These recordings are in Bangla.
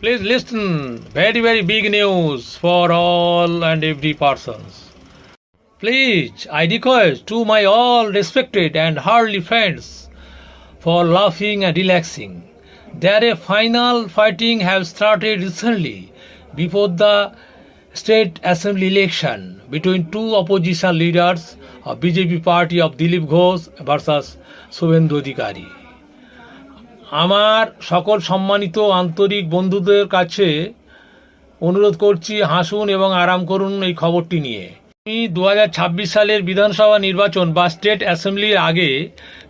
Please listen. Very, very big news for all and every persons. Please, I request to my all respected and hardly friends for laughing and relaxing. There a final fighting have started recently before the state assembly election between two opposition leaders of BJP party of Dilip Ghosh versus Shubhendu Adhikari. আমার সকল সম্মানিত আন্তরিক বন্ধুদের কাছে অনুরোধ করছি, হাসুন এবং আরাম করুন এই খবরটি নিয়ে। 2026 সালের বিধানসভা নির্বাচন বা স্টেট অ্যাসেম্বলির আগে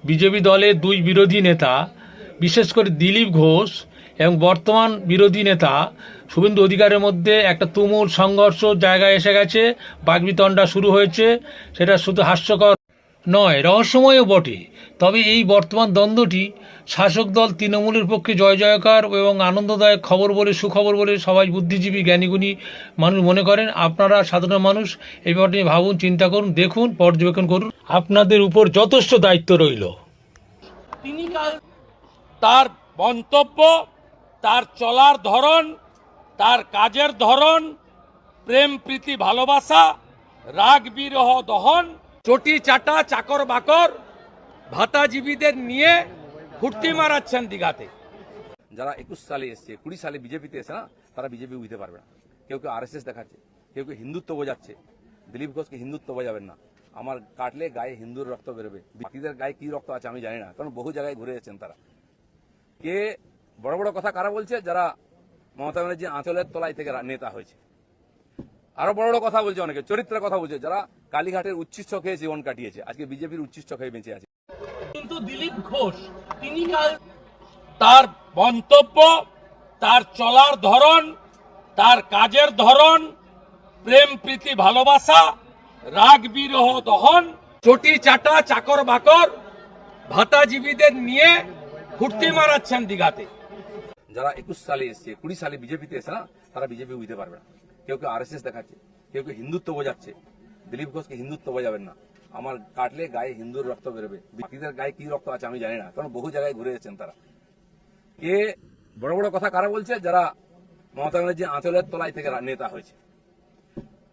বিজেপি দলের দুই বিরোধী নেতা, বিশেষ করে দিলীপ ঘোষ এবং বর্তমান বিরোধী নেতা শুভেন্দু অধিকারের মধ্যে একটা তুমুল সংঘর্ষ জায়গায় এসে গেছে, বাকবিতণ্ডা শুরু হয়েছে। সেটা শুধু হাস্যকর নয়, রহস্যময়ও বটে। তবে এই বর্তমান দ্বন্দ্বটি শাসক দল তৃণমূলের পক্ষে জয় জয়কার এবং আনন্দদায়ক খবর বলে, সুখবর বলে সবাই বুদ্ধিজীবী জ্ঞানীগুণী মানুষ মনে করেন। আপনারা সাধারণ মানুষ এই ব্যাপারটি ভাবুন, চিন্তা করুন, দেখুন, পর্যবেক্ষণ করুন। আপনাদের উপর যথেষ্ট দায়িত্ব রইল। তিনি তার মন্তব্য, তার চলার ধরন, তার কাজের ধরন, প্রেম প্রীতি ভালোবাসা, রাগ বিরহ দহন, চটি চাটা চাকর বাকর ভাতাজীবীদের নিয়ে ফুর্তি মারাচ্ছেন দীঘাতে। যারা 21 সালে এসছে, 20 সালে বিজেপিতে এসে না, তারা বিজেপি বুঝতে পারবে না। কেউ কেউ আরএসএস দেখাচ্ছে, কেউ কেউ হিন্দুত্ব বোঝাচ্ছে। দিলীপ ঘোষকে হিন্দুত্ব বোঝাবেন না। আমার কাটলে গায়ে হিন্দুর রক্ত বেরোবে। বাকিদের গায়ে কি রক্ত আছে আমি জানি না, কারণ বহু জায়গায় ঘুরে যাচ্ছেন তারা। কে বড় বড় কথা কারা বলছে? যারা মমতা ব্যানার্জি আঁচলের তলায় থেকে নেতা হয়েছে। আরো বড় বড় কথা বলছে, অনেকে চরিত্রের কথা বলছে, যারা কালীঘাটের উচ্ছিষ্ট খেয়ে জীবন কাটিয়েছে, আজকে বিজেপির উচ্ছিষ্ট খেয়ে বেঁচে আছে। কিন্তু দিলীপ ঘোষ তিনি তার মন্তব্য, তার চলার ধরন, তার কাজের ধরন, প্রেম প্রীতি ভালোবাসা, রাগ বিরহ দহন, চটি চাটা চাকর বাকর ভাতাজীবীদের নিয়ে ফুর্তি মারাচ্ছেন দীঘাতে। যারা 21 সালে এসছে, 20 সালে বিজেপিতে এসে না, তারা বিজেপি বুঝতে পারবে না। কেউ কেউ আরএসএস দেখাচ্ছে, কেউ কেউ হিন্দুত্ব বোঝাচ্ছে। দিলীপ ঘোষকে হিন্দুত্ব বোঝাবেন না। আমার কাটলে গায়ে হিন্দুর রক্ত বেরোবে। বাকিদের গায়ে কি রক্ত আছে আমি জানি না, কারণ বহু জায়গায় ঘুরে যাচ্ছেন তারা। কে বড় বড় কথা কারা বলছে? যারা মমতা ব্যানার্জি আঁচলের তলায় থেকে নেতা হয়েছে।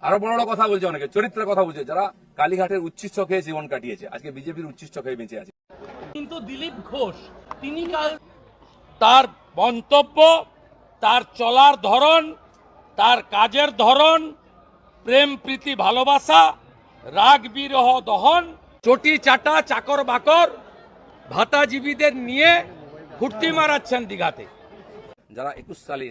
আরো বড় বড় কথা বলছে, অনেকে চরিত্রের কথা বলছে, যারা কালীঘাটের উচ্ছিষ্ট খেয়ে জীবন কাটিয়েছে, আজকে বিজেপির উচ্ছিষ্ট খেয়ে বেঁচে আছে। কিন্তু দিলীপ ঘোষ তিনি তার মন্তব্য, তার চলার ধরন, তার কাজের ধরন, প্রেম প্রীতি ভালোবাসা, রাগ বিরহ দহন, চটি চাটা চাকর বাকর ভাতাজীবীদের নিয়ে ফুর্তি মারাচ্ছেন দীঘাতে। যারা 21 সালে